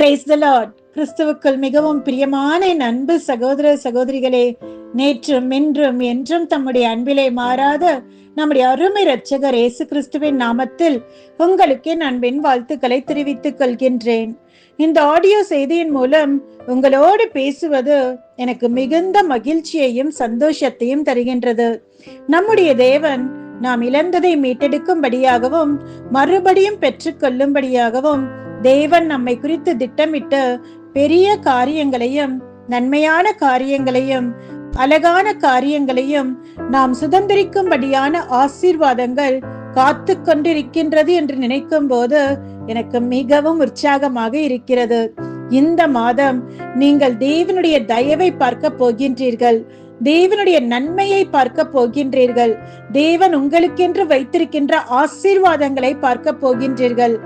Praise the Lord. கிறிஸ்துவுக்குள் மிகவும் பிரியமான என் அன்பு சகோதர சகோதரிகளே, நேற்றும் இன்றும் என்றும் தம்முடைய அன்பிலே மாறாத நம்முடைய அருமை இரட்சகர் இயேசு கிறிஸ்துவின் நாமத்தில் உங்களுக்கு என் அன்பின் வாழ்த்துக்களை தெரிவித்துக் கொள்கின்றேன். இந்த ஆடியோ செய்தியின் மூலம் உங்களோடு பேசுவது எனக்கு மிகுந்த மகிழ்ச்சியையும் சந்தோஷத்தையும் தருகின்றது. நம்முடைய தேவன் நாம் இழந்ததை மீட்டெடுக்கும்படியாகவும் மறுபடியும் பெற்றுக் கொள்ளும்படியாகவும் தேவன் நம்மை குறித்து திட்டமிட்ட பெரிய காரியங்களையும் நன்மையான காரியங்களையும் அழகான காரியங்களையும் நாம் சுதந்திரிக்கும்படியான ஆசீர்வாதங்கள் காத்து கொண்டிருக்கின்றது என்று நினைக்கும் போது எனக்கு மிகவும் உற்சாகமாக இருக்கிறது. இந்த மாதம் நீங்கள் தேவனுடைய தயவை பார்க்க போகின்றீர்கள், தேவனுடைய நன்மையை பார்க்க போகின்றீர்கள், தேவன் உங்களுக்கென்று வைத்திருக்கின்ற ஆசீர்வாதங்களை பார்க்க போகின்றீர்கள்.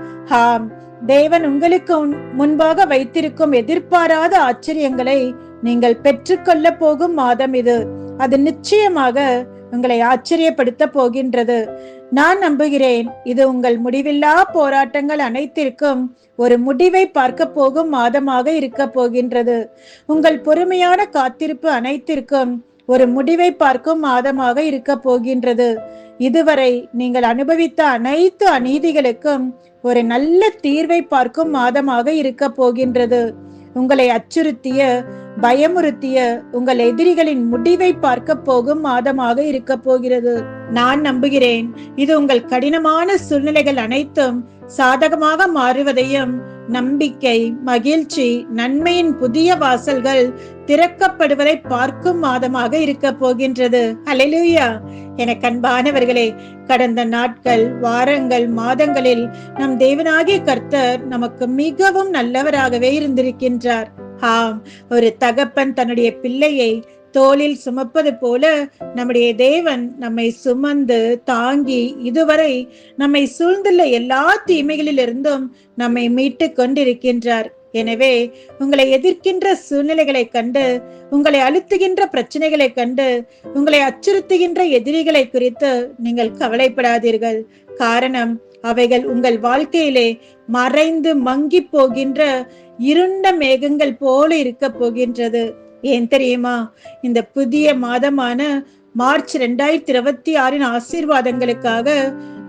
ஆம், தேவன் உங்களுக்கு முன்பாக வைத்திருக்கும் எதிர்பாராத ஆச்சரியங்களை நீங்கள் பெற்றுக்கொள்ள போகும் மாதம் இது. அது நிச்சயமாக உங்களை ஆச்சரியப்படுத்த போகின்றது. நான் நம்புகிறேன் இது உங்கள் முடிவில்லா போராட்டங்கள் அனைத்திற்கும் ஒரு முடிவை பார்க்க போகும் மாதமாக இருக்க போகின்றது. உங்கள் பொறுமையான காத்திருப்பு அனைத்திற்கும் ஒரு முடிவை பார்க்கும் மாதமாக இருக்க போகின்றது. இதுவரை நீங்கள் அனுபவித்த அனைத்து அநீதிகளுக்கும் ஒரு நல்ல தீர்வை பார்க்கும் மாதமாக இருக்க போகின்றது. உங்களை அச்சுறுத்திய பயமுறுத்திய உங்கள் எதிரிகளின் முடிவை பார்க்க போகும் மாதமாக இருக்க போகிறது. நான் நம்புகிறேன் இது உங்கள் கடினமான சூழ்நிலைகள் அனைத்தும் சாதகமாக மாறுவதையும், நம்பிக்கை, மகிழ்ச்சி, நன்மையின் புதிய வாசல்கள் திறக்கப்படுவதை பார்க்கும் மாதமாக இருக்க போகின்றது. ஹல்லேலூயா. எனக்கு அன்பானவர்களே, கடந்த நாட்கள், வாரங்கள், மாதங்களில் நம் தேவனாகிய கர்த்தர் நமக்கு மிகவும் நல்லவராகவே இருந்திருக்கின்றார். ஆம், ஒரு தகப்பன் தன்னுடைய பிள்ளையை தோளில் சுமப்பது போல நம்முடைய தேவன் நம்மை சுமந்து தாங்கி இதுவரை நம்மை சூழ்ந்துள்ள எல்லா தீமைகளிலிருந்தும் நம்மை மீட்டு கொண்டிருக்கின்றார். எனவே உங்களை எதிர்க்கின்ற சூழ்நிலைகளை கண்டு, உங்களை அழுத்துகின்ற பிரச்சனைகளை கண்டு, உங்களை அச்சுறுத்துகின்ற எதிரிகளை குறித்து நீங்கள் கவலைப்படாதீர்கள். காரணம், அவைகள் உங்கள் வாழ்க்கையிலே மறைந்து மங்கி போகின்ற இருண்ட மேகங்கள் போல இருக்க போகின்றது. ஏன் தெரியுமா? இந்த புதிய மாதமான மார்ச் 2026 ஆசீர்வாதங்களுக்காக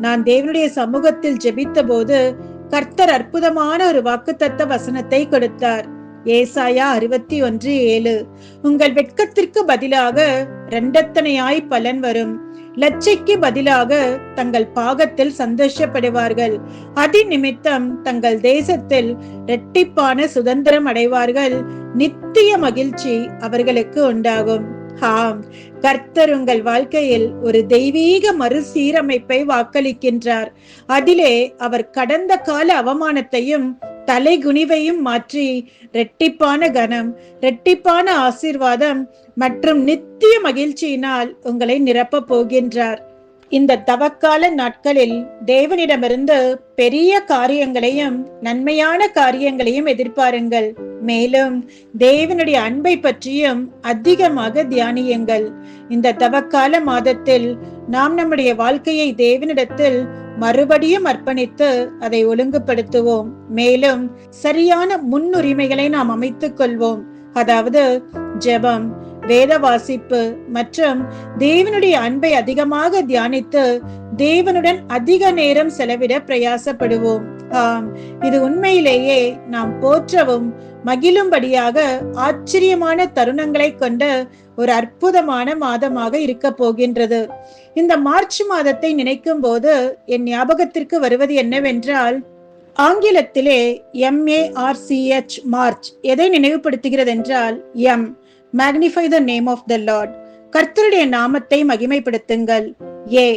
நான் தேவனுடைய சமூகத்தில் ஜெபித்த போது கர்த்தர் அற்புதமான ஒரு வாக்குத்தத்த வசனத்தை கொடுத்தார். ஏசாயா 61:7. உங்கள் வெட்கத்திற்கு பதிலாக இரண்டத்தனையாய் பலன் வரும், லட்சைக்கு பதிலாக தங்கள் பாகத்தில் சந்தோஷப்படுவார்கள், அதி நிமித்தம் தங்கள் தேசத்தில் இரட்டிப்பான சுதந்திரம் அடைவார்கள், நித்திய மகிழ்ச்சி அவர்களுக்கு உண்டாகும். ஆம், கர்த்தர் உங்கள் வாழ்க்கையில் ஒரு தெய்வீக மறுசீரமைப்பை வாக்களிக்கின்றார். அதிலே அவர் கடந்த கால அவமானத்தையும் தலைகுனிவையும் மாற்றி இரட்டிப்பான கனம், இரட்டிப்பான ஆசீர்வாதம் மற்றும் நித்திய மகிழ்ச்சியினால் உங்களை நிரப்ப போகின்றார். இந்த தவக்கால நாட்களில் தேவனிடமிருந்து பெரிய காரியங்களையும் நன்மையான காரியங்களையும் எதிர்பாருங்கள். மேலும் தேவனுடைய அன்பை பற்றியும் அதிகமாக தியானியுங்கள். இந்த தவக்கால மாதத்தில் நாம் நம்முடைய வாழ்க்கையை தேவனிடத்தில் மறுபடியும் அர்ப்பணித்து அதை ஒழுங்குபடுத்துவோம். மேலும் சரியான முன்னுரிமைகளை நாம் அமைத்துக் கொள்வோம். அதாவது ஜெபம், வேத வாசிப்பு மற்றும் தேவனுடைய அன்பை அதிகமாக தியானித்து தேவனுடன் அதிக நேரம் செலவிட பிரயாசப்படுவோம். ஆம், இது உண்மையிலேயே நாம் போற்றவும் மகிழும்படியாக ஆச்சரியமான தருணங்களை கொண்ட ஒரு அற்புதமான மாதமாக இருக்க போகின்றது. இந்த மார்ச் மாதத்தை நினைக்கும் போது என் ஞாபகத்திற்கு வருவது என்னவென்றால், ஆங்கிலத்திலே MARCH மார்ச் எதை நினைவுபடுத்துகிறது என்றால், M magnify the name of the Lord, கர்த்தருடைய நாமத்தை மகிமைப்படுத்துங்கள். ஏ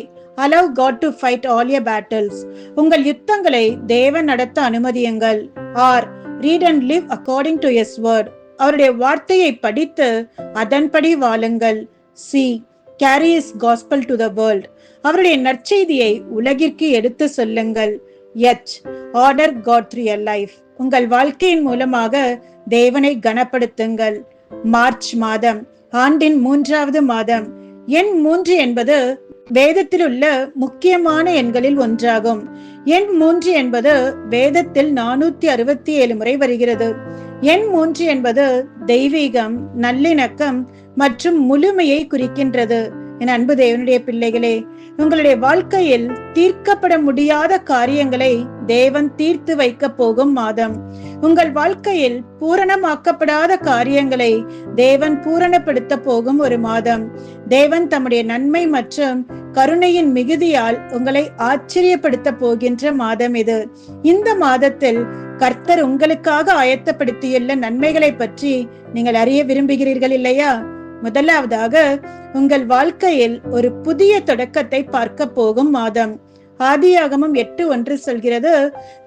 allow God to fight all your battles, உங்கள் யுத்தங்களை தேவன் நடத்த அனுமதியுங்கள். ஆர் read and live according to his word, அவருடைய வார்த்தையை படித்து அதன்படி வாழுங்கள். C carry his gospel to the world, அவருடைய நற்செய்தியை உலகிற்கு எடுத்து சொல்லுங்கள். H order God through your life, உங்கள் வாழ்க்கையின் மூலமாக தேவனை கனப்படுத்துங்கள். மார்ச் மாதம் ஆண்டின் 3வது மாதம். எண் 3 என்பது வேதத்தில் உள்ள முக்கியமான எண்களில் ஒன்றாகும். எண் 3 என்பது வேதத்தில் 467 முறை வருகிறது. எண் 3 என்பது தெய்வீகம், நல்லிணக்கம் மற்றும் முழுமையை குறிக்கின்றது. என் அன்பு தேவனுடைய பிள்ளைகளே, உங்களுடைய வாழ்க்கையில் தீர்க்கப்பட முடியாத காரியங்களை தேவன் தீர்த்து வைக்க போகும் மாதம். உங்கள் வாழ்க்கையில் பூரணமாக்கப்படாத காரியங்களை தேவன் பூரணப்படுத்த போகும் ஒரு மாதம். தேவன் தம்முடைய நன்மை மற்றும் கருணையின் மிகுதியால் உங்களை ஆச்சரியப்படுத்த போகின்ற மாதம் இது. இந்த மாதத்தில் கர்த்தர் உங்களுக்காக ஆயத்தப்படுத்தியுள்ள நன்மைகளை பற்றி நீங்கள் அறிய விரும்புகிறீர்கள் இல்லையா? முதலாவதாக, உங்கள் வாழ்க்கையில் ஒரு புதிய தொடக்கத்தை பார்க்க போகும் மாதம். ஆதியாகமம் 8:1 சொல்கிறது,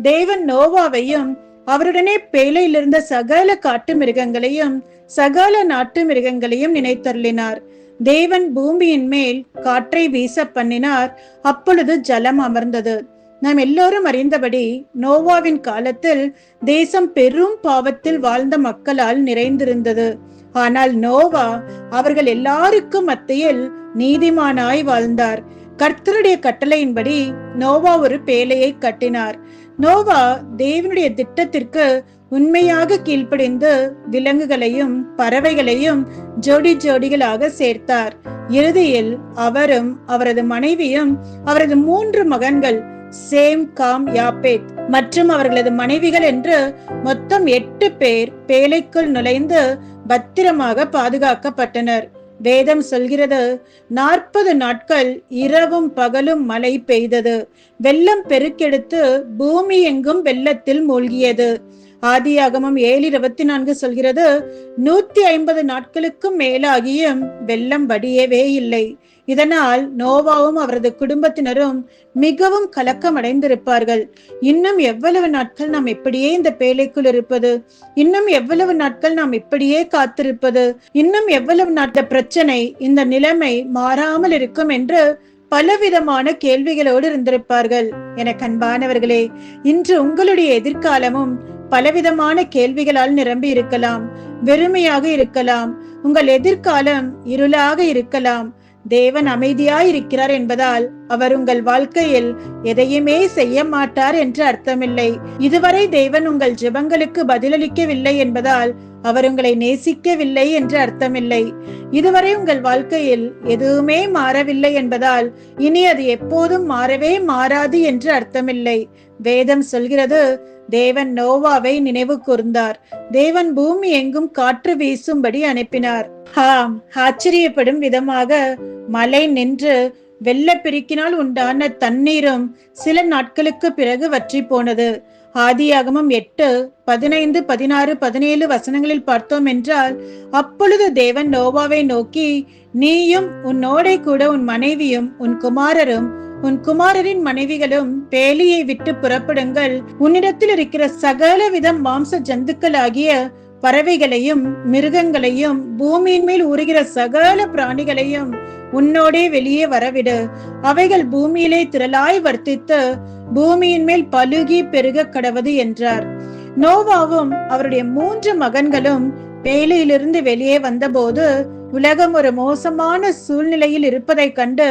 தேவன் நோவாவையும் அவருடனே பேழையில் இருந்த சகல காட்டு மிருகங்களையும் சகல நாட்டு மிருகங்களையும் நினைத்தருளினார். தேவன் பூமியின் மேல் காற்றை வீச பண்ணினார். அப்பொழுது ஜலம் அமர்ந்தது. நாம் எல்லோரும் அறிந்தபடி நோவாவின் காலத்தில் தேசம் பெரும் பாவத்தில் வாழ்ந்த மக்களால் நிறைந்திருந்தது. ஆனால் நோவா அவர்கள் எல்லாருக்கும் மத்தியில் நீதிமானாய் வாழ்ந்தார். கர்த்தருடைய கட்டளையின்படி நோவா ஒரு பேழையை கட்டினார். நோவா தேவனுடைய திட்டத்திற்கு உண்மையாக கீழ்ப்படிந்து விலங்குகளையும் பறவைகளையும் ஜோடி ஜோடிகளாக சேர்த்தார். இறுதியில் அவரும் அவரது மனைவியும் அவரது 3 மகன்கள் சேம், காம், யாப்பேத் மற்றும் அவர்களது மனைவிகள் என்று மொத்தம் 8 பேர் பேழைக்குள் நுழைந்து பத்திரமாக பாதுகாக்கப்பட்டனர். வேதம் சொல்கிறது, 40 நாட்கள் இரவும் பகலும் மழை பெய்தது. வெள்ளம் பெருக்கெடுத்து பூமி எங்கும் வெள்ளத்தில் மூழ்கியது. ஆதியாகமம் 7:24 சொல்கிறது, 150 நாட்களுக்கும் மேலாகியும் வெள்ளம் வடியவே இல்லை. இதனால் நோவாவும் அவரது குடும்பத்தினரும் மிகவும் கலக்கம் அடைந்திருப்பார்கள். இன்னும் எவ்வளவு நாட்கள் நாம் இப்படியே இந்த பேழைக்குள் இருப்பது? இன்னும் எவ்வளவு நாட்கள் நாம் இப்படியே காத்திருப்பது? இன்னும் எவ்வளவு நாட்கள் பிரச்சனை, இந்த நிலைமை மாறாமல் இருக்கும் என்று பலவிதமான கேள்விகளோடு இருந்திருப்பார்கள். என அன்பானவர்களே, இன்று உங்களுடைய எதிர்காலமும் பலவிதமான கேள்விகளால் நிரம்பி இருக்கலாம், வெறுமையாக இருக்கலாம், உங்கள் எதிர்காலம் இருளாக இருக்கலாம். தேவன் அமைதியாய் இருக்கிறார் என்பதால் அவர் உங்கள் வாழ்க்கையில் எதையுமே செய்ய மாட்டார் என்று அர்த்தமில்லை. இதுவரை தேவன் உங்கள் ஜெபங்களுக்கு பதிலளிக்கவில்லை என்பதால் அவர் உங்களை நேசிக்கவில்லை என்று அர்த்தமில்லை. இதுவரை உங்கள் வாழ்க்கையில் எதுவுமே மாறவில்லை என்பதால் இனி அது எப்போதும் மாறவே மாறாது என்று அர்த்தமில்லை. வேதம் சொல்கிறது, தேவன் நோவாவை நினைவு கூர்ந்தார். தேவன் பூமி எங்கும் காற்று வீசும்படி அனுப்பினார். ஆச்சரியப்படும் விதமாக மழை நின்று வெள்ளப்பெருக்கினால் உண்டான தண்ணீரும் சில நாட்களுக்கு பிறகு வற்றி போனது. ஆதியாகமம் 8:15, 16, 17 வசனங்களில் பார்த்தோம் என்றால், அப்பொழுது தேவன் நோவாவை நோக்கி, நீயும் உன்னோடே கூட உன் மனைவியும் உன் குமாரரும் உன் குமாரரின் மனைவிகளும் பேலியை விட்டு புறப்படுங்கள். உன்னிடத்தில் இருக்கிற சகலவித மாம்ச ஜந்துக்களாகிய பறவைகளையும் மிருகங்களையும் பூமியின் மேல் ஊறுகிற சகல பிராணிகளையும் உன்னோடே வெளியே வரவிடு. அவைகள் பூமியிலே திரளாய் வர்த்தித்து பூமியின் மேல் பலுகி பெருக கடவது என்றார். நோவாவும் அவருடைய 3 மகன்களும் பேழையிலிருந்து வெளியே வந்தபோது உலகம் ஒரு மோசமான சூழ்நிலையில் இருப்பதை கண்டு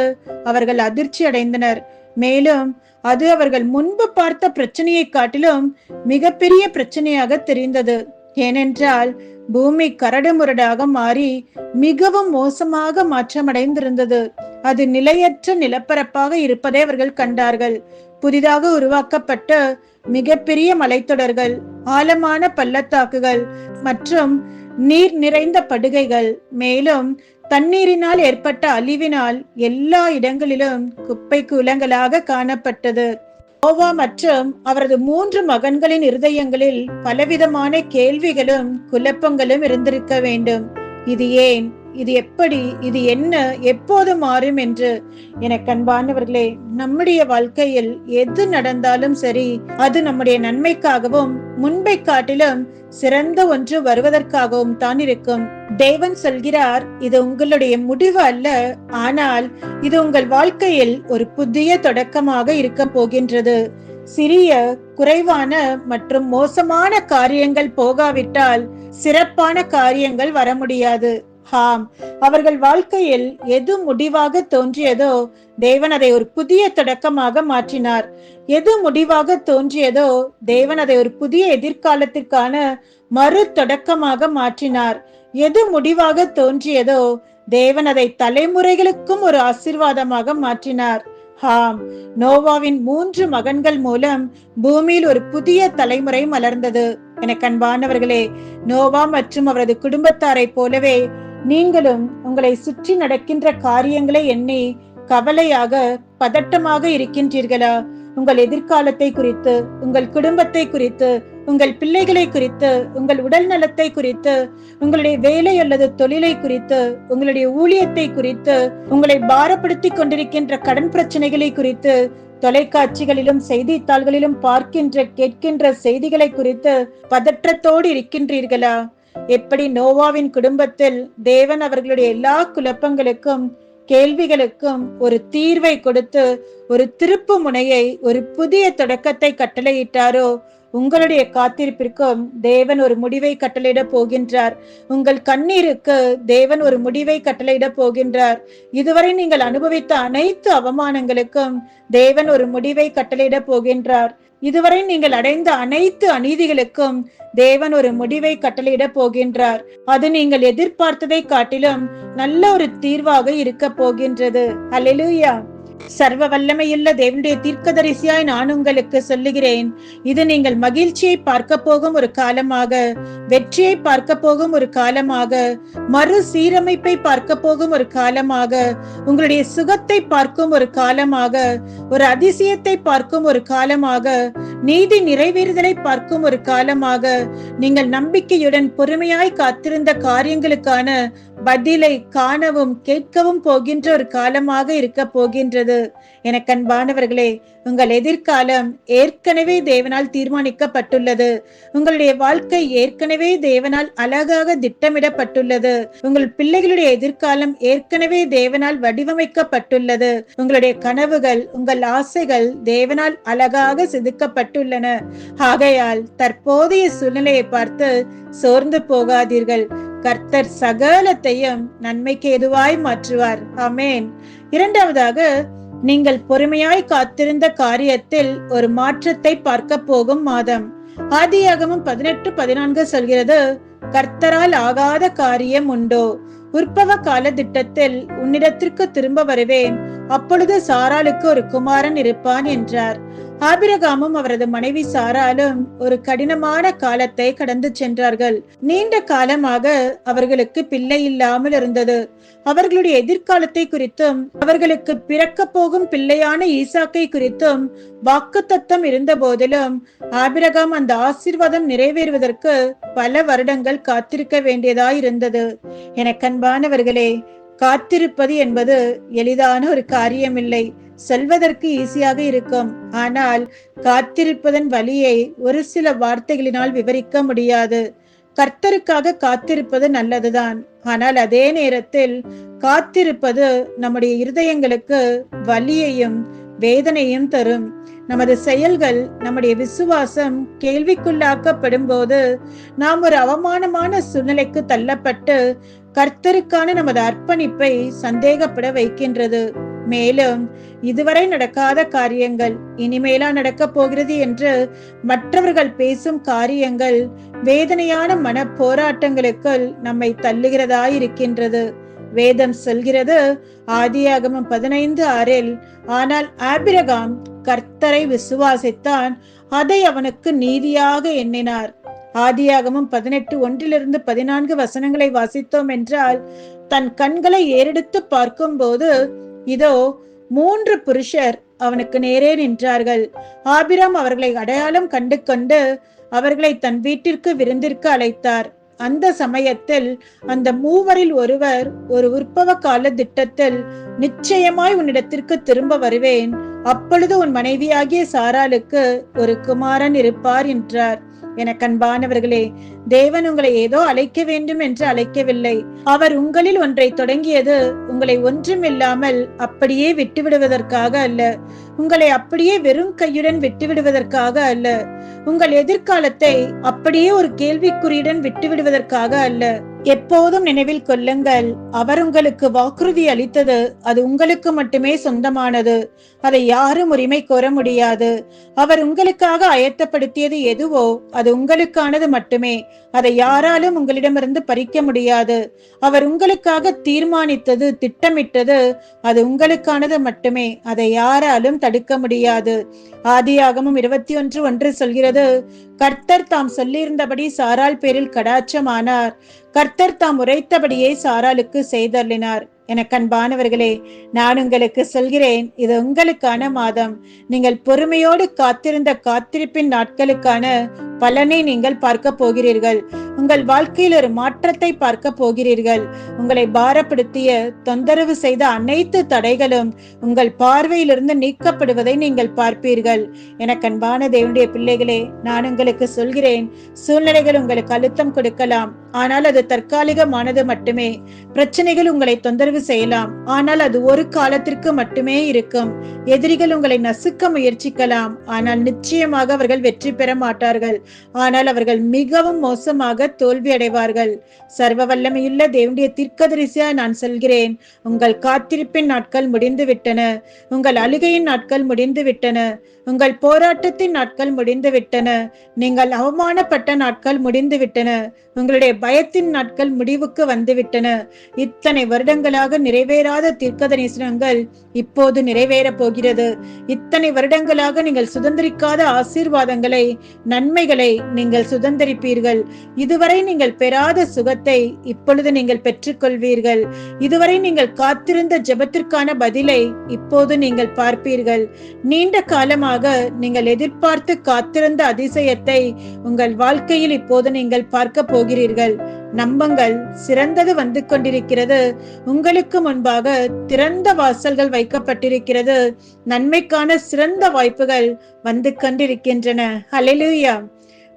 அவர்கள் அதிர்ச்சி அடைந்தனர். மேலும் அது அவர்கள் முன்பு பார்த்த பிரச்சனையை காட்டிலும் மிகப்பெரிய பிரச்சனையாக தெரிந்தது. ஏனென்றால் பூமி கரடு முரடாக மாறி மிகவும் மோசமாக மாற்றமடைந்திருந்தது. அது நிலையற்ற நிலப்பரப்பாக இருப்பதை அவர்கள் கண்டார்கள். புதிதாக உருவாக்கப்பட்ட மிகப்பெரிய மலைத்தொடர்கள், ஆழமான பள்ளத்தாக்குகள் மற்றும் நீர் நிறைந்த படுகைகள், மேலும் தண்ணீரினால் ஏற்பட்ட அழிவினால் எல்லா இடங்களிலும் குப்பை கூலங்களாக காணப்பட்டது. நோவா மற்றும் அவரது 3 மகன்களின் இருதயங்களில் பலவிதமான கேள்விகளும் குழப்பங்களும் இருந்திருக்க வேண்டும். இது ஏன், இது எப்படி, இது என்ன, எப்போது மாறும் என்று. எனக்கு அன்பானவர்களே, நம்முடைய வாழ்க்கையில் எது நடந்தாலும் சரி, அது நம்முடைய நன்மைக்காகவும் முன்பை காட்டிலும் சிறந்த ஒன்று வருவதற்காகவும் தான் இருக்கும். தேவன் சொல்கிறார், இது உங்களுடைய முடிவு அல்ல, ஆனால் இது உங்கள் வாழ்க்கையில் ஒரு புதிய தொடக்கமாக இருக்க போகின்றது. சிறிய, குறைவான மற்றும் மோசமான காரியங்கள் போகாவிட்டால் சிறப்பான காரியங்கள் வர முடியாது. ஆம், அவர்கள் வாழ்க்கையில் எது முடிவாக தோன்றியதோ தேவன் அதை ஒரு புதிய தொடக்கமாக மாற்றினார். எது முடிவாக தோன்றியதோ தேவன் அதை ஒரு புதிய எதிர்காலத்திற்கான மறு தொடக்கமாக மாற்றினார். எது முடிவாக தோன்றியதோ தேவன் அதை தலைமுறைகளுக்கும் ஒரு ஆசீர்வாதமாக மாற்றினார். ஆம், நோவாவின் 3 மகன்கள் மூலம் பூமியில் ஒரு புதிய தலைமுறை மலர்ந்தது. எனக்கு அன்பானவர்களே, நோவா மற்றும் அவரது குடும்பத்தாரை போலவே நீங்களும் உங்களை சுற்றி நடக்கின்ற காரியங்களை எண்ணி கவலையாக, பதட்டமாக இருக்கின்றீர்களா? உங்கள் எதிர்காலத்தை குறித்து, உங்கள் குடும்பத்தை குறித்து, உங்கள் பிள்ளைகளை குறித்து, உங்கள் உடல் நலத்தை குறித்து, உங்களுடைய வேலை அல்லது தொழிலை குறித்து, உங்களுடைய ஊழியத்தை குறித்து, உங்களை பாரப்படுத்தி கொண்டிருக்கின்ற கடன் பிரச்சனைகளை குறித்து, தொலைக்காட்சிகளிலும் செய்தித்தாள்களிலும் பார்க்கின்ற கேட்கின்ற செய்திகளை குறித்து பதற்றத்தோடு இருக்கின்றீர்களா? எப்படி நோவாவின் குடும்பத்தில் தேவன் அவர்களுடைய எல்லா குழப்பங்களுக்கும், கேள்விகளுக்கும் ஒரு தீர்வை கொடுத்து ஒரு திருப்பு முனையை, ஒரு புதிய தொடக்கத்தை கட்டளையிட்டாரோ, உங்களுடைய காத்திருப்பிற்கும் தேவன் ஒரு முடிவை கட்டளையிட போகின்றார். உங்கள் கண்ணீருக்கு தேவன் ஒரு முடிவை கட்டளையிட போகின்றார். இதுவரை நீங்கள் அனுபவித்த அனைத்து அவமானங்களுக்கும் தேவன் ஒரு முடிவை கட்டளையிட போகின்றார். இதுவரை நீங்கள் அடைந்த அனைத்து அநீதிகளுக்கும் தேவன் ஒரு முடிவை கட்டளையிட போகின்றார். அது நீங்கள் எதிர்பார்த்ததை காட்டிலும் நல்ல ஒரு தீர்வாக இருக்க போகின்றது. அல்லேலூயா. சர்வ வல்லமையுள்ள தேவனுடைய தீர்க்கதரிசியாய் நான் உங்களுக்கு சொல்லுகிறேன், இது நீங்கள் மகிழ்ச்சியை பார்க்க போகும் ஒரு காலமாக, வெற்றியை பார்க்க போகும் ஒரு காலமாக, மறு சீரமைப்பை பார்க்க போகும் ஒரு காலமாக, உங்களுடைய சுகத்தை பார்க்கும் ஒரு காலமாக, ஒரு அதிசயத்தை பார்க்கும் ஒரு காலமாக, நீதி நிறைவேறுதலை பார்க்கும் ஒரு காலமாக, நீங்கள் நம்பிக்கையுடன் பொறுமையாய் காத்திருந்த காரியங்களுக்கான பதிலை காணவும் கேட்கவும் போகின்ற ஒரு காலமாக இருக்க போகின்றது. எனக்கு அன்பானவர்களே, உங்கள் எதிர்காலம் ஏற்கனவே தேவனால் தீர்மானிக்கப்பட்டுள்ளது. உங்களுடைய வாழ்க்கை ஏற்கனவே தேவனால் அழகாக திட்டமிடப்பட்டுள்ளது. உங்கள் பிள்ளைகளுடைய எதிர்காலம் ஏற்கனவே தேவனால் வடிவமைக்கப்பட்டுள்ளது. உங்களுடைய கனவுகள், உங்கள் ஆசைகள் தேவனால் அழகாக செதுக்கப்பட்டுள்ளன. ஆகையால் தற்போதைய சூழ்நிலையை பார்த்து சோர்ந்து போகாதீர்கள். கர்த்தர் சகலத்தையும் நன்மைக்கு எதுவாய் மாற்றுவார். ஆமென். இரண்டாவதாக, நீங்கள் பொறுமையாய் காத்திருந்த காரியத்தில் ஒரு மாற்றத்தை பார்க்க போகும் மாதம். ஆதியாகமம் 18:14 சொல்கிறது, கர்த்தரால் ஆகாத காரியம் உண்டோ? உற்பவ கால திட்டத்தில் உன்னிடத்திற்கு திரும்ப வருவேன், அப்பொழுது சாராளுக்கு ஒரு குமாரன் இருப்பான் என்றார். ஆபிரகாமும் அவரது மனைவி சாராலும் ஒரு கடினமான காலத்தை கடந்து சென்றார்கள். நீண்ட காலமாக அவர்களுக்கு பிள்ளை இல்லாமல் இருந்தது. அவர்களுடைய எதிர்காலத்தை குறித்தும் அவர்களுக்கு பிறக்க போகும் பிள்ளையான ஈசாக்கை குறித்தும் வாக்குத்தத்தம் இருந்த போதிலும் ஆபிரகாம் அந்த ஆசீர்வாதம் நிறைவேறுவதற்கு பல வருடங்கள் காத்திருக்க வேண்டியதாயிருந்தது. எனக்கு அன்பானவர்களே, காத்திருப்பது என்பது எளிதான ஒரு காரியமில்லை. சொல்வதற்கு ஈஸியாக இருக்கும், ஆனால் காத்திருப்பதன் வலியை ஒரு சில வார்த்தைகளினால் விவரிக்க முடியாது. கர்த்தருக்காக காத்திருப்பது நல்லதுதான், ஆனால் அதே நேரத்தில் காத்திருப்பது நம்முடைய இருதயங்களுக்கு வலியையும் வேதனையும் தரும். நமது செயல்கள், நம்முடைய விசுவாசம் கேள்விக்குள்ளாக்கப்படும் போது நாம் ஒரு அவமானமான சூழ்நிலைக்கு தள்ளப்பட்டு கர்த்தருக்கான நமது அர்ப்பணிப்பை சந்தேகப்பட வைக்கின்றது. மேலும் இதுவரை நடக்காத காரியங்கள் இனிமேலா நடக்க போகிறது என்று மற்றவர்கள் பேசும் காரியங்கள் வேதனையான மன போராட்டங்களுக்குள் நம்மை தள்ளுகிறதாயிருக்கின்றது. வேதம் சொல்கிறது, ஆதியாகமம் 15:6, ஆனால் ஆபிரகாம் கர்த்தரை விசுவாசித்தான், அதை அவனுக்கு நீதியாக எண்ணினார். ஆதியாகமம் 18:1-14 வசனங்களை வாசித்தோம் என்றால், தன் கண்களை ஏறெடுத்து பார்க்கும் போது இதோ 3 புருஷர் அவனுக்கு நேரே நின்றார்கள். ஆபிராம் அவர்களை அடையாளம் கண்டு கொண்டு அவர்களை தன் வீட்டிற்கு விருந்திற்கு அழைத்தார். அந்த சமயத்தில் அந்த 3வரில் ஒருவர், ஒரு உற்பவ கால திட்டத்தில் நிச்சயமாய் உன்னிடத்திற்கு திரும்ப வருவேன், அப்பொழுது உன் மனைவியாகிய சாராளுக்கு ஒரு குமாரன் இருப்பார் என்றார். எனக்கு அன்பானவர்களே, தேவன் உங்களை ஏதோ அழைக்க வேண்டும் என்று அழைக்கவில்லை. அவர் உங்களில் ஒன்றை தொடங்கியது உங்களை ஒன்றுமில்லாமல் அப்படியே விட்டுவிடுவதற்காக அல்ல, உங்களை அப்படியே வெறும் கையுடன் விட்டுவிடுவதற்காக அல்ல, உங்கள் எதிர்காலத்தை அப்படியே ஒரு கேள்விக்குறியுடன் விட்டுவிடுவதற்காக அல்ல. எப்போதும் நினைவில் கொள்ளுங்கள், அவர் உங்களுக்கு வாக்குறுதி அளித்தது அது உங்களுக்கு மட்டுமே சொந்தமானது. அதை யாரும் உரிமை கோர முடியாது. அவர் உங்களுக்காக ஆயத்தப்படுத்தியது எதுவோ அது உங்களுக்கானது மட்டுமே. அதை யாராலும் உங்களிடமிருந்து பறிக்க முடியாது. அவர் உங்களுக்காக தீர்மானித்தது, திட்டமிட்டது அது உங்களுக்கானது மட்டுமே. அதை யாராலும் தடுக்க முடியாது. ஆதியாகமம் 21:1 சொல்கிறது, கர்த்தர் தாம் சொல்லியிருந்தபடி சாராள் பேரில் கடாட்சமானார். கர்த்தர் தாம் உரைத்தபடியே சாராளுக்கு செய்தருளினார். எனக்கு அன்பானவர்களே, நான் உங்களுக்கு சொல்கிறேன், இது உங்களுக்கான மாதம். நீங்கள் பொறுமையோடு காத்திருந்த காத்திருப்பின் நாட்களுக்கான பலனை நீங்கள் பார்க்க போகிறீர்கள். உங்கள் வாழ்க்கையில் ஒரு மாற்றத்தை பார்க்க போகிறீர்கள். உங்களை பாரப்படுத்திய, தொந்தரவு செய்த அனைத்து தடைகளும் உங்கள் பார்வையிலிருந்து நீக்கப்படுவதை நீங்கள் பார்ப்பீர்கள். எனக்கு அன்பான தேவனுடைய பிள்ளைகளே, நான் உங்களுக்கு சொல்கிறேன், சூழ்நிலைகள் உங்களுக்கு அழுத்தம் கொடுக்கலாம், ஆனால் அது தற்காலிகமானது மட்டுமே. பிரச்சனைகள் உங்களை தொந்தரவு செய்யலாம், ஆனால் அது ஒரு காலத்திற்கு மட்டுமே இருக்கும். எதிரிகள் உங்களை நசுக்க முயற்சிக்கலாம், ஆனால் நிச்சயமாக அவர்கள் வெற்றி பெற மாட்டார்கள். ஆனால் அவர்கள் மிகவும் மோசமாக தோல்வி அடைவார்கள். சர்வ வல்லமையுள்ள தேவனுடைய தீர்க்கதரிசியா நான் சொல்கிறேன், உங்கள் காத்திருப்பின் நாட்கள் முடிந்து விட்டன. உங்கள் அழுகையின் நாட்கள் முடிந்து விட்டன. உங்கள் போராட்டத்தின் நாட்கள் முடிந்து விட்டன. நீங்கள் அவமானப்பட்ட நாட்கள் முடிந்து விட்டன. உங்களுடைய பயத்தின் நாட்கள் முடிவுக்கு வந்துவிட்டன. இத்தனை வருடங்களாக நிறைவேறாத தீர்க்கதரிசனங்கள் இப்போது நிறைவேற போகிறது. இத்தனை வருடங்களாக நீங்கள் சுதந்திரிக்காத ஆசீர்வாதங்களை, நன்மைகளை நீங்கள் சுதந்திரிப்பீர்கள். இதுவரை நீங்கள் பெறாத சுகத்தை இப்பொழுது நீங்கள் பெற்றுக்கொள்வீர்கள். இதுவரை நீங்கள் காத்திருந்த ஜெபத்திற்கான பதிலை இப்போது நீங்கள் பார்ப்பீர்கள். நீண்ட காலமாக நீங்கள் எதிர்பார்த்து காத்திருந்த அதிசயத்தை உங்கள் வாழ்க்கையில் இப்போது நீங்கள் பார்க்க போகிறீர்கள். நம்புங்கள், சிறந்தது வந்து கொண்டிருக்கிறது. உங்களுக்கு முன்பாக திறந்த வாசல்கள் வைக்கப்பட்டிருக்கிறது. நன்மைக்கான சிறந்த வாய்ப்புகள் வந்து கொண்டிருக்கின்றன. ஹல்லேலூயா.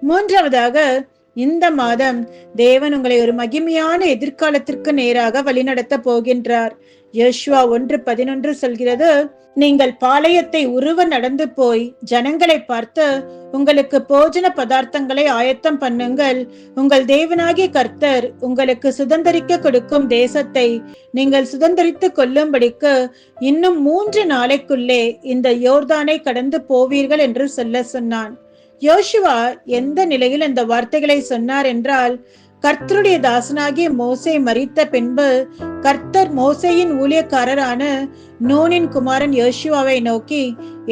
மூன்றாவதாக, இந்த மாதம் தேவன் உங்களை ஒரு மகிமையான எதிர்காலத்திற்கு நேராக வழிநடத்த போகின்றார். யோசுவா 1:11 சொல்கிறது, நீங்கள் பாளையத்தை உருவ நடந்து போய் ஜனங்களை பார்த்து உங்களுக்கு போஜன பதார்த்தங்களை ஆயத்தம் பண்ணுங்கள். உங்கள் தேவனாகிய கர்த்தர் உங்களுக்கு சுதந்திரிக்க கொடுக்கும் தேசத்தை நீங்கள் சுதந்திரித்து கொள்ளும்படிக்கு இன்னும் 3 நாளைக்குள்ளே இந்த யோர்தானை கடந்து போவீர்கள் என்று சொல்ல சொன்னான். யோசுவா எந்த நிலையில் இந்த வார்த்தைகளை சொன்னார் என்றால், கர்த்தருடைய தாசனாகிய மோசே மரித்த பின்பு கர்த்தர் மோசேயின் ஊழியக்காரரான நூனின் குமாரன் யோசுவாவை நோக்கி,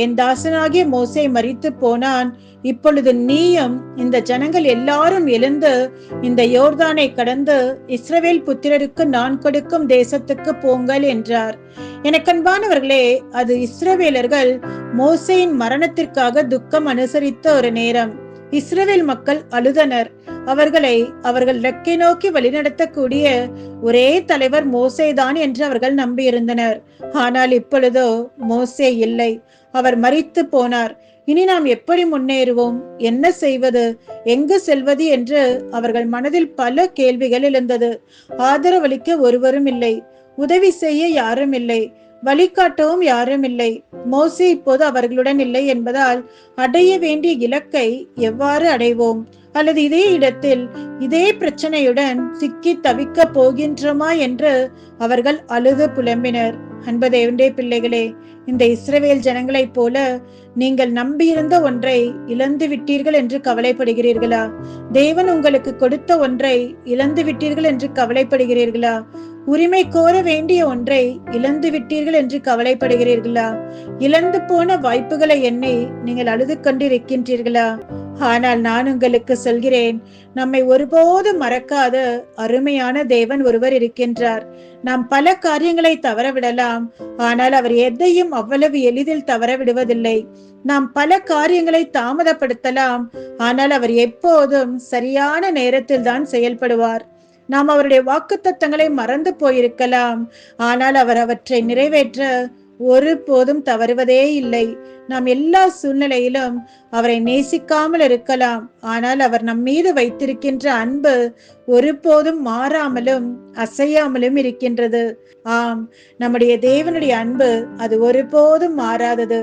என் தாசனாகிய மோசே மரித்து போனான். இப்பொழுது நீயும் இந்த ஜனங்கள் எல்லாரும் எழுந்து இந்த யோர்தானை கடந்து இஸ்ரவேல் புத்திரருக்கு நான் கொடுக்கும் தேசத்துக்கு போங்கள் என்றார். எனக்கு அன்பானவர்களே, அது இஸ்ரவேலர்கள் மோசேயின் மரணத்திற்காக துக்கம் அனுசரித்த ஒரு நேரம். இஸ்ரவேல் மக்கள் அழுதனர். அவர்கள் ரெக்கை நோக்கி வழிநடத்தக்கூடிய ஒரே தலைவர் மோசேதான் என்று அவர்கள் நம்பியிருந்தனர். ஆனால் இப்பொழுதோ மோசே இல்லை, அவர் மரித்து போனார். இனி நாம் எப்படி முன்னேறுவோம், என்ன செய்வது, எங்கு செல்வது என்று அவர்கள் மனதில் பல கேள்விகள் எழுந்தது. ஆதரவளிக்க ஒருவரும் இல்லை, உதவி செய்ய யாரும் இல்லை, வழிகாட்டவும் யாரும் இல்லை. மோசே இப்போது அவர்களுடன் இல்லை என்பதால் அடைய வேண்டிய இலக்கை எவ்வாறு அடைவோம்? அல்லது இதே இடத்தில் இதே பிரச்சனையுடன் சிக்கி தவிக்க போகின்றோமா என்று அவர்கள் அழுது புலம்பினர். அன்பு தேவனுடைய பிள்ளைகளே, இந்த இஸ்ரவேல் ஜனங்களைப் போல நீங்கள் நம்பியிருந்த ஒன்றை இழந்து விட்டீர்கள் என்று கவலைப்படுகிறீர்களா? தேவன் உங்களுக்கு கொடுத்த ஒன்றை இழந்து விட்டீர்கள் என்று கவலைப்படுகிறீர்களா? உரிமை கோர வேண்டிய ஒன்றை இழந்து விட்டீர்கள் என்று கவலைப்படுகிறீர்களா? இழந்து போன வாய்ப்புகளை எண்ணி நீங்கள் அழுது கொண்டிருக்கின்றீர்களா? ஆனால் நான் உங்களுக்கு சொல்கிறேன், நம்மை ஒருபோது மறக்காத அருமையான தேவன் ஒருவர் இருக்கின்றார். நாம் பல காரியங்களை தவறவிடலாம், ஆனால் அவர் எதையும் அவ்வளவு எளிதில் தவற விடுவதில்லை. நாம் பல காரியங்களை தாமதப்படுத்தலாம், ஆனால் அவர் எப்போதும் சரியான நேரத்தில் தான் செயல்படுவார். நாம் அவருடைய வாக்குத்தத்தங்களை மறந்து போயிருக்கலாம், ஆனால் அவர் அவற்றை நிறைவேற்ற ஒருபோதும் தவறுவதே இல்லை. நாம் எல்லா சூழ்நிலையிலும் அவரை நேசிக்காமல் இருக்கலாம், ஆனால் அவர் நம் மீது வைத்திருக்கின்ற அன்பு ஒருபோதும் மாறாமலும் அசையாமலும் இருக்கின்றது. ஆம், நம்முடைய தேவனுடைய அன்பு அது ஒருபோதும் மாறாதது.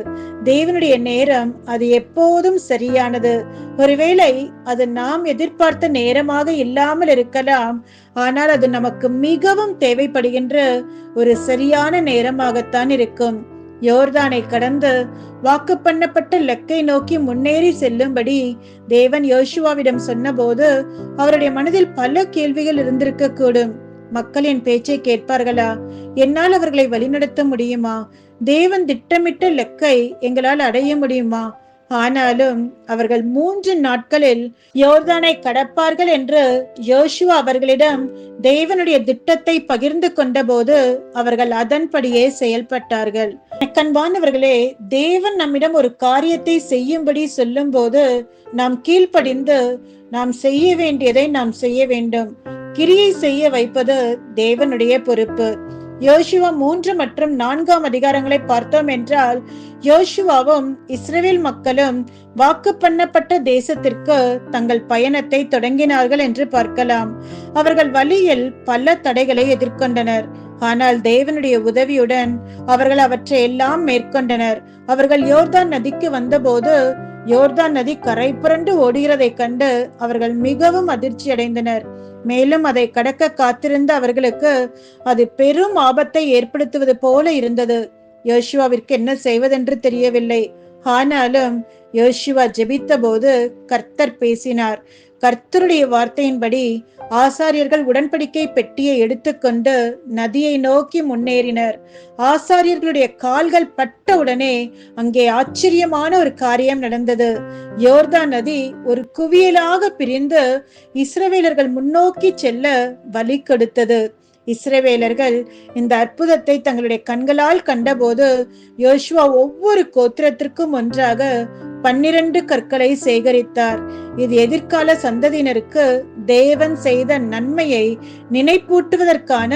தேவனுடைய நேரம் அது எப்போதும் சரியானது. ஒருவேளை அது நாம் எதிர்பார்த்த நேரமாக இல்லாமல் இருக்கலாம், ஆனால் அது நமக்கு மிகவும் தேவைப்படுகின்ற ஒரு சரியான நேரமாகத்தான் இருக்கும். யோர்தானை கடந்து வாக்கு பண்ணப்பட்ட லக்கை நோக்கி முன்னேறி செல்லும்படி தேவன் யோசுவாவிடம் சொன்னபோது அவருடைய மனதில் பல கேள்விகள் இருந்திருக்க கூடும். மக்களின் பேச்சை கேட்பார்களா? என்னால் அவர்களை வழிநடத்த முடியுமா? தேவன் திட்டமிட்ட லக்கை எங்களால் அடைய முடியுமா? ஆனாலும் அவர்கள் 3 நாட்களில் யோர்தானை கடப்பார்கள் என்று யோசுவா அவர்களிடம் தேவனுடைய திட்டத்தை பகிர்ந்து கொண்ட போது அவர்கள் அதன்படியே செயல்பட்டார்கள். கண்பானவர்களே, தேவன் நம்மிடம் ஒரு காரியத்தை செய்யும்படி சொல்லும் போது நாம் கீழ்ப்படிந்து நாம் செய்ய வேண்டியதை நாம் செய்ய வேண்டும். கிரியை செய்ய வைப்பது தேவனுடைய பொறுப்பு. யோசுவா 3 மற்றும் 4 அதிகாரங்களை பார்த்தோம் என்றால், யோசுவாவும் இஸ்ரவேல் மக்களும் வாக்கு பண்ணப்பட்ட தேசத்திற்கு தங்கள் பயணத்தை தொடங்கினார்கள் என்று பார்க்கலாம். அவர்கள் வழியில் பல தடைகளை எதிர்கொண்டனர். ஆனால் தேவனுடைய உதவியுடன் அவர்கள் அவற்றை எல்லாம் மேற்கொண்டனர். அவர்கள் யோர்தான் நதிக்கு வந்தபோது யோர்தான் நதி கரை புரண்டு ஓடுகிறதை கண்டு அவர்கள் மிகவும் அதிர்ச்சி அடைந்தனர். மேலும் அதை கடக்க காத்திருந்த அவர்களுக்கு அது பெரும் ஆபத்தை ஏற்படுத்துவது போல இருந்தது. யோசுவாவிற்கு என்ன செய்வதென்று தெரியவில்லை. ஆனாலும் யோசுவா ஜெபித்த போது கர்த்தர் பேசினார். கர்த்தருடைய வார்த்தையின்படி ஆசாரியர்கள் உடன்படிக்கை பெட்டியை எடுத்துக்கொண்டு நதியை நோக்கி முன்னேறினர். ஆசாரியர்களுடைய கால்கள் பட்ட உடனே அங்கே ஆச்சரியமான ஒரு காரியம் நடந்தது. யோர்தான் நதி ஒரு குவியலாக பிரிந்து இஸ்ரவேலர்கள் முன்னோக்கி செல்ல வழி கொடுத்தது. இஸ்ரவேலர்கள் இந்த அற்புதத்தை தங்களுடைய கண்களால் கண்டபோது யோசுவா ஒவ்வொரு கோத்திரத்திற்கும் ஒன்றாக 12 கற்களை சேகரித்தார். இது எதிர்கால சந்ததியினருக்கு தேவன் செய்த நன்மையை நினைப்பூட்டுவதற்கான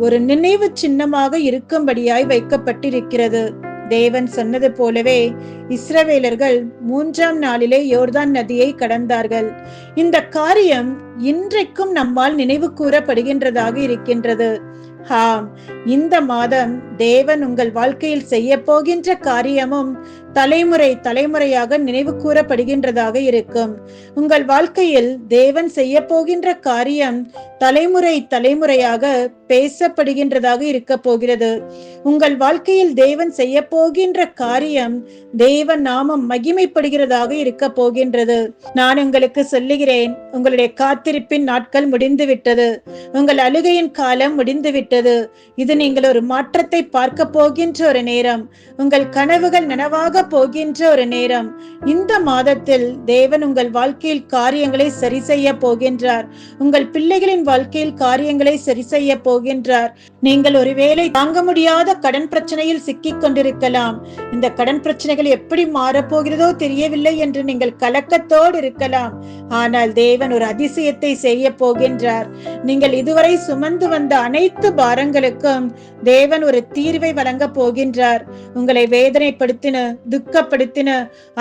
ஒரு நினைவு சின்னமாக இருக்கும்படியாய் வைக்கப்பட்டிருக்கிறது. தேவன் சொன்னது போலவே இஸ்ரவேலர்கள் 3ஆம் நாளிலே யோர்தான் நதியை கடந்தார்கள். இந்த காரியம் இன்றைக்கும் நம்மால் நினைவு கூறப்படுகின்றதாக இருக்கின்றது. இந்த மாதம் தேவன் உங்கள் வாழ்க்கையில் செய்ய போகின்ற காரியமும் தலைமுறை தலைமுறையாக நினைவு கூறப்படுகின்றதாக இருக்கும். உங்கள் வாழ்க்கையில் தேவன் செய்ய போகின்ற காரியம் தலைமுறை தலைமுறையாக பேசப்படுகின்றதாக இருக்க போகிறது. உங்கள் வாழ்க்கையில் தேவன் செய்ய போகின்ற காரியம் தேவன் நாமம் மகிமைப்படுகிறதாக இருக்க போகின்றது. நான் உங்களுக்கு சொல்லுகிறேன், உங்களுடைய காத்திருப்பின் நாட்கள் முடிந்து விட்டது. உங்கள் அழுகையின் காலம் முடிந்து விட்டது. இது நீங்கள் ஒரு மாற்றத்தை பார்க்க போகின்ற ஒரு நேரம். உங்கள் கனவுகள் நனவாக போகின்ற ஒரு நேரம். இந்த மாதத்தில் தேவன் உங்கள் வாழ்க்கையில் காரியங்களை சரி செய்ய போகின்றார். உங்கள் பிள்ளைகளின் வாழ்க்கையில் காரியங்களை சரி செய்ய போகின்றார். நீங்கள் ஒருவேளை தாங்க முடியாத கடன் பிரச்சனையில் சிக்கிக் கொண்டிருக்கலாம். இந்த கடன் பிரச்சனைகள் எப்படி மாறப்போகிறதோ தெரியவில்லை என்று நீங்கள் கலக்கத்தோடு இருக்கலாம். ஆனால் தேவன் ஒரு அதிசயத்தை செய்ய போகின்றார். நீங்கள் இதுவரை சுமந்து வந்த அனைத்து பாரங்களுக்கும் தேவன் ஒரு தீர்வை வழங்க போகின்றார். உங்களை வேதனைப்படுத்தின துக்கப்படுத்தின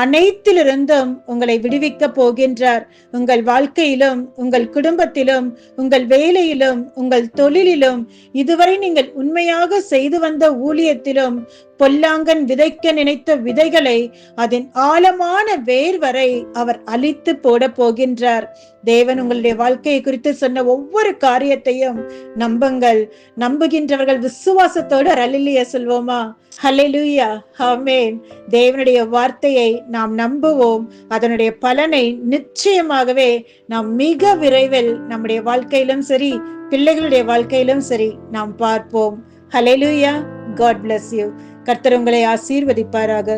அனைத்திலிருந்தும் உங்களை விடுவிக்க போகின்றார். உங்கள் வாழ்க்கையிலும் உங்கள் குடும்பத்திலும் உங்கள் வேலையிலும் உங்கள் தொழிலிலும் இதுவரை நீங்கள் உண்மையாக செய்து வந்த ஊழியத்திலும் பொல்லாங்கன் விதைக்க நினைத்த விதைகளை அதன் ஆழமான வேர் வரை அவர் அழித்து போட போகின்றார். தேவன் உங்களுடைய வாழ்க்கையை குறித்து சொன்ன ஒவ்வொரு காரியத்தையும் நம்புங்கள். நம்புகின்றவர்கள் விசுவாசத்தோடு அல்லேலூயா சொல்வோமா? ஹல்லேலூயா, ஆமென். தேவனுடைய வார்த்தையை நாம் நம்புவோம். அதனுடைய பலனை நிச்சயமாகவே நாம் மிக விரைவில் நம்முடைய வாழ்க்கையிலும் சரி, பிள்ளைகளுடைய வாழ்க்கையிலும் சரி நாம் பார்ப்போம். ஹல்லேலூயா. God bless you. கர்த்தர் உங்களை ஆசீர்வதிப்பாராக.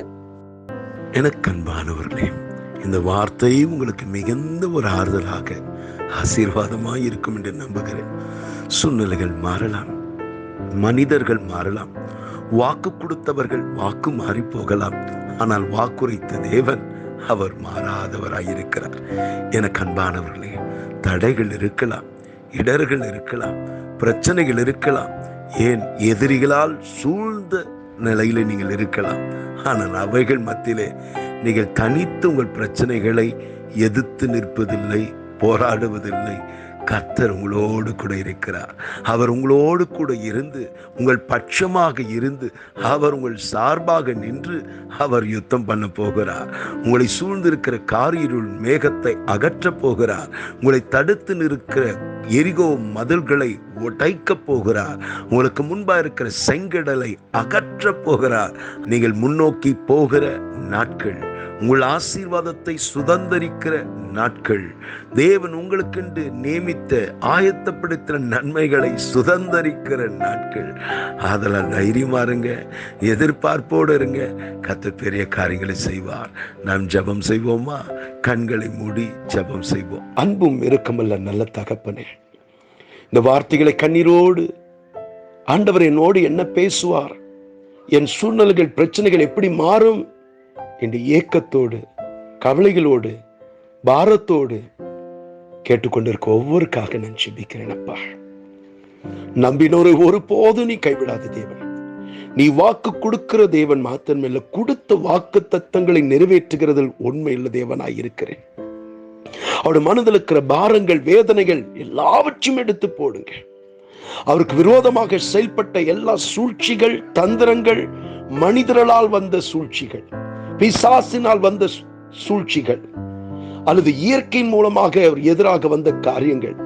எனக்கு அன்பானவர்களே, இந்த வார்த்தை உங்களுக்கு மிகுந்த ஒரு ஆறுதலாக ஆசீர்வாதமாய் இருக்கும் என்று நம்புகிறேன். சூழ்நிலைகள் மாறலாம், மனிதர்கள் மாறலாம், வாக்கு கொடுத்தவர்கள் வாக்கு மாறி போகலாம். ஆனால் வாக்குரைத்த தேவன் அவர் மாறாதவராயிருக்கிறார். எனக்கு அன்பானவர்களே, தடைகள் இருக்கலாம், இடர்கள் இருக்கலாம், பிரச்சனைகள் இருக்கலாம், ஏன் எதிரிகளால் சூழ்ந்த நிலையில நீங்கள் இருக்கலாம். ஆனால் அவைகள் மத்தியிலே நீங்கள் தனித்து உங்கள் பிரச்சனைகளை எதிர்த்து நிற்பதில்லை, போராடுவதில்லை. கர்த்தர் உங்களோடு கூட இருக்கிறார். அவர் உங்களோடு கூட இருந்து உங்கள் பட்சமாக இருந்து அவர் உங்கள் சார்பாக நின்று அவர் யுத்தம் பண்ண போகிறார். உங்களை சூழ்ந்திருக்கிற காரிருள் மேகத்தை அகற்றப் போகிறார். உங்களை தடுத்து நிற்கிற எரிகோ மதில்களை உடைக்கப் போகிறார். உங்களுக்கு முன்பாக இருக்கிற செங்கடலை அகற்றப் போகிறார். நீங்கள் முன்னோக்கி போகிற நாட்கள், உங்கள் ஆசீர்வாதத்தை சுதந்தரிக்கிற நாட்கள், தேவன் உங்களுக்கென்று நியமித்த ஆயத்தப்படுத்துகிற நன்மைகளை சுதந்தரிக்கிற நாட்கள். அதெல்லாம் தைரியமா இருங்க, எதிர்பார்ப்போடு இருங்க. கர்த்தர் பெரிய காரியங்களை செய்வார். நாம் ஜெபம் செய்வோமா? கண்களை மூடி ஜெபம் செய்வோம். அன்பும் இரக்கமல்ல நல்ல தகப்பனே, இந்த வார்த்தைகளை கண்ணீரோடு ஆண்டவர் என்னோடு என்ன பேசுவார், என் சூழ்நிலைகள் பிரச்சனைகள் எப்படி மாறும் என்று ஏக்கத்தோடு கவலைகளோடு பாரத்தோடு கேட்டுக்கொண்டிருக்க ஒவ்வொருக்காக நான் ஜெபிக்கிறேன். அப்பா, நம்பினோரை ஒருபோதும் நீ கைவிடாத தேவன். நீ வாக்கு கொடுக்கிற தேவன் மாத்திரமில்லை, கொடுத்த வாக்கு தத்தங்களை நிறைவேற்றுகிறதில் உண்மையுள்ள தேவனாய் இருக்கிறேன். அவருடைய மனதில் இருக்கிற பாரங்கள் வேதனைகள் எல்லாவற்றையும் எடுத்து போடுங்க. அவருக்கு விரோதமாக செயல்பட்ட எல்லா சூழ்ச்சிகள் தந்திரங்கள், மனிதர்களால் வந்த சூழ்ச்சிகள், பிசாசினால் வந்த சூழ்ச்சிகள் அல்லது இயற்கையின் மூலமாக அவர் எதிராக வந்த காரியங்கள்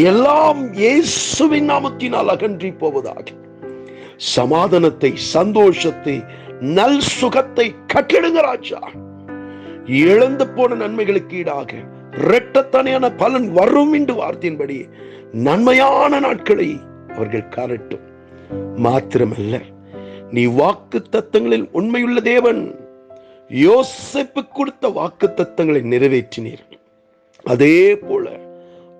எல்லாம் இயேசுவின் நாமத்தினால் அகன்றி போவதாக. சமாதானத்தை, சந்தோஷத்தை, நல் சுகத்தை கட்டிடுங்க ராஜா. இழந்து போன நன்மைகளுக்கு ஈடாக இரட்டத்தனையான பலன் வரும் என்று வார்த்தையின்படி நன்மையான நாட்களை அவர்கள் காணட்டும். மாத்திரமல்ல, நீ வாக்கு தத்தங்களில் உண்மையுள்ள தேவன். யோசேப்பு கொடுத்த வாக்கு தத்தங்களை நிறைவேற்றினீர். அதே போல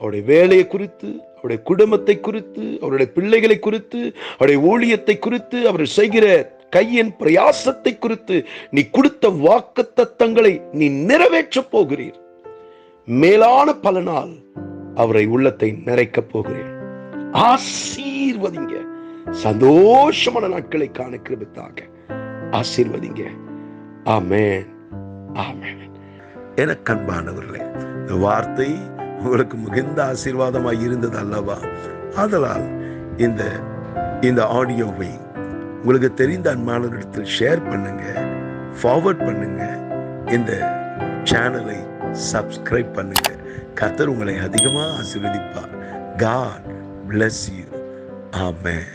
அவருடைய வேலையை குறித்து, அவருடைய குடும்பத்தை குறித்து, அவருடைய பிள்ளைகளை குறித்து, அவருடைய ஊழியத்தை குறித்து, அவர் செய்கிற கையின் பிரயாசத்தை குறித்து நீ கொடுத்த வாக்கு தத்தங்களை நீ நிறைவேற்றப் போகிறீர். மேலான பலனால் அவரை உள்ளத்தை நிறைக்கப் போகிறேன். ஆசீர்வதிங்க. சந்தோஷமான நாட்களை காண கிருபையாக ஆசீர்வதிங்க. ஆமென், ஆமென். எனக்கு அன்பானவர்களே, இந்த வார்த்தை உங்களுக்கு மிகுந்த ஆசீர்வாதமாய் இருந்தது அல்லவா? ஆதலால் இந்த ஆடியோவை உங்களுக்கு தெரிந்த அன்பானவர்களிடத்தில் ஷேர் பண்ணுங்க, ஃபார்வர்ட் பண்ணுங்க, இந்த சேனலை சப்ஸ்கிரைப் பண்ணுங்க. கர்த்தர் உங்களை அதிகமாக ஆசீர்வதிப்பார். God bless you. Amen.